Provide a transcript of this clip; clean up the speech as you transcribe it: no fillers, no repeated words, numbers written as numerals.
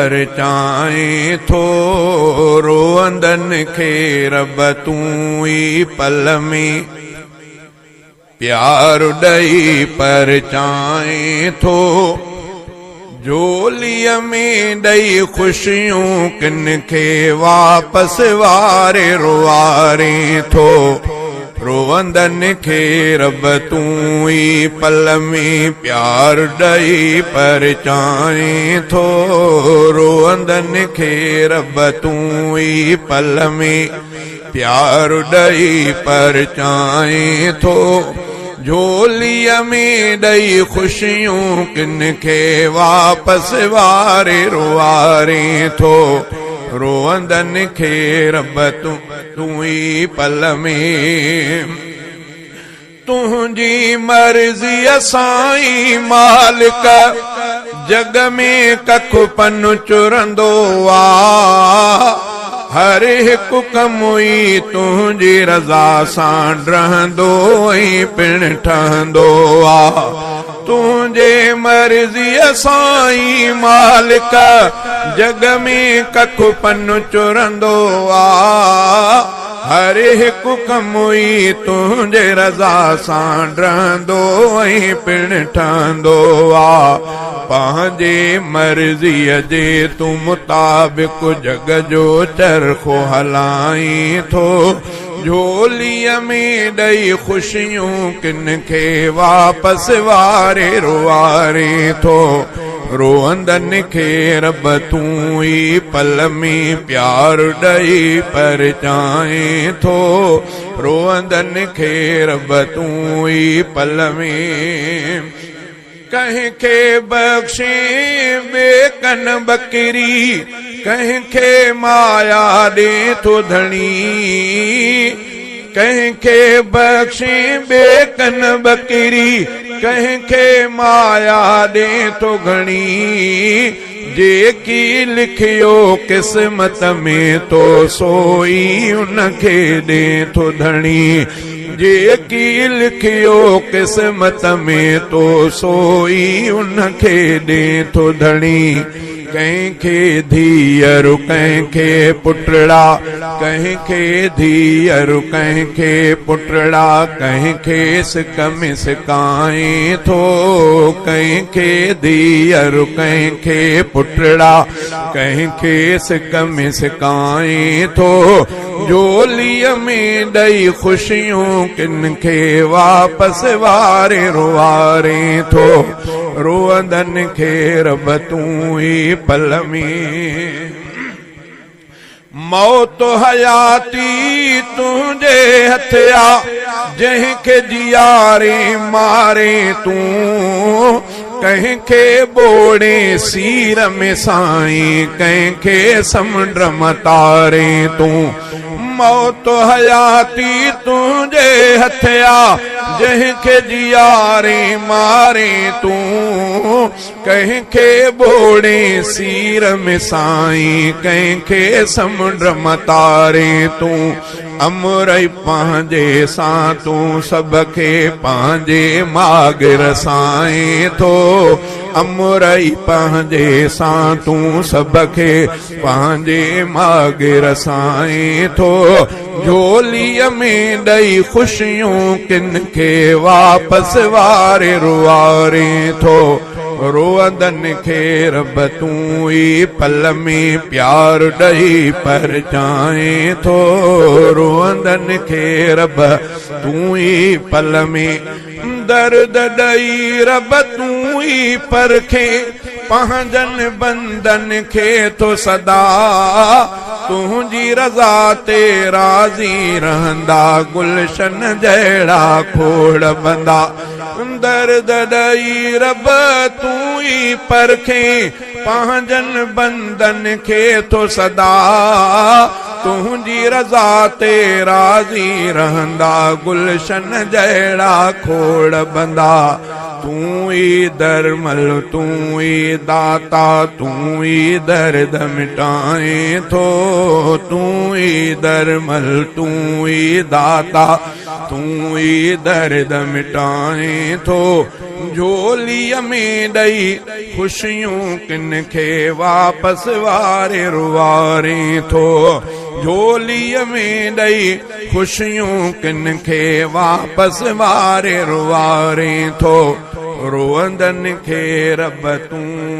परचाए थो। रोअंदन खे रब तूं ई पल में प्यार ॾई परचाए थो। झोलीअ में ॾई ख़ुशियूं किन खे वापसि वारे रुआरे थो। रोअंदन खे रब तूं ई पल में प्यार ॾई परचाए थो। रोअंदन खे रब तूं ई पल में प्यार ॾई परचाए थो। झोलीअ में ॾई ख़ुशियूं किन खे वापसि वारे रुआरे थो। रोअंदन खे रब तूं ई पल में तुंहिंजी मर्ज़ीअ साईं मालिक जग में कख पन चुरंदो आ। हर हिकु कमु ई तुंहिंजी रज़ा सां रहंदो ऐं पिण ठहंदो आ। तुंहिंजे मर्ज़ीअ साईं मालिक जग में कख पन चुरंदो आ। हर हिकु कमु ई तुंहिंजे रज़ा सां रहंदो ऐं पिण ठहंदो आ। पंहिंजे मर्ज़ीअ जे तूं मुताबिक़ जग जो चरखो हलाई थो। झोलीअ में ॾई ख़ुशियूं किन खे वापसि वारे रुआरे थो। रोअंदन खे रब तूं ई पल में प्यार ॾई परचाए थो। रोअंदन खे रब तूं ई पल में कंहिंखे बख़्शे बेकन बकरी कंहिंखे माया ॾे थो धणी। कंहिंखे बख़्शे बेकन बकरी कंहिंखे माया ॾे थो घणी। जेकी लिखियो क़िस्मत में तो सोई उनखे ॾे थो धणी। जेकी लिखियो क़िस्मत में तो सोई उनखे ॾे थो धणी। कंहिंखे धीअरु कंहिंखे पुटड़ा कंहिंखे धीअरु कंहिंखे पुटड़ा कंहिंखे सिक में सिकाए थो। कंहिंखे धीअरु कंहिंखे पुटड़ा कंहिंखे सिक में सिकाए थो। झोलीअ में ॾई ख़ुशियूं किन खे वापसि वारे रुआरे थो। रोअंदन खे रब तूं ई पल में मौत हयाती तुंहिंजे हथ आ। जंहिंखे जियारे मारे तूं कंहिंखे ॿोड़े सीर में साईं कंहिंखे समुंड मतारे तूं। मौत हयाती तुंहिंजे हथ आ। जंहिंखे जियारे मारे तूं कंहिंखे ॿोड़े सीर में साईं कंहिंखे समुंड मतारे तूं। अमरई पंहिंजे सां तूं सभ खे पंहिंजे मागिर साईं थो। अमरई पंहिंजे सां तूं सभ खे पंहिंजे मागिर साईं थो। झोलीअ में ॾई ख़ुशियूं किन खे वापसि वारे रुआरे थो। रोअंदन खे रब तूं ई पल में प्यार ॾई परचाए थो। रोअंदन खे रब तूं ई पल में दर्द ॾई रब तूं ई परखे। पंहिंजनि बंदन खे थो सदा तुंहिंजी रज़ा ते राज़ी रहंदा। गुलशन जहिड़ा खोड़ बंदा दर्द ॾई रब तूं ई परखे। पंहिंजनि बंदन खे थो सदा तुंहिंजी रज़ा ते राज़ी रहंदा। गुलशन जहिड़ा खोड़ बंदा तूं ई दरमल तूं ई दाता तूं ई दर्द मिटाए थो। तूं ई दरमल तूं ई दाता तूं ई दर्द मिटाए थो। झोलीअ में ॾई ख़ुशियूं किन खे वापसि वारे रुवारे थो झोलीअ में ॾई ख़ुशियूं किन खे वापसि वारे रुवारे थो रोअंदनि खे रब तूं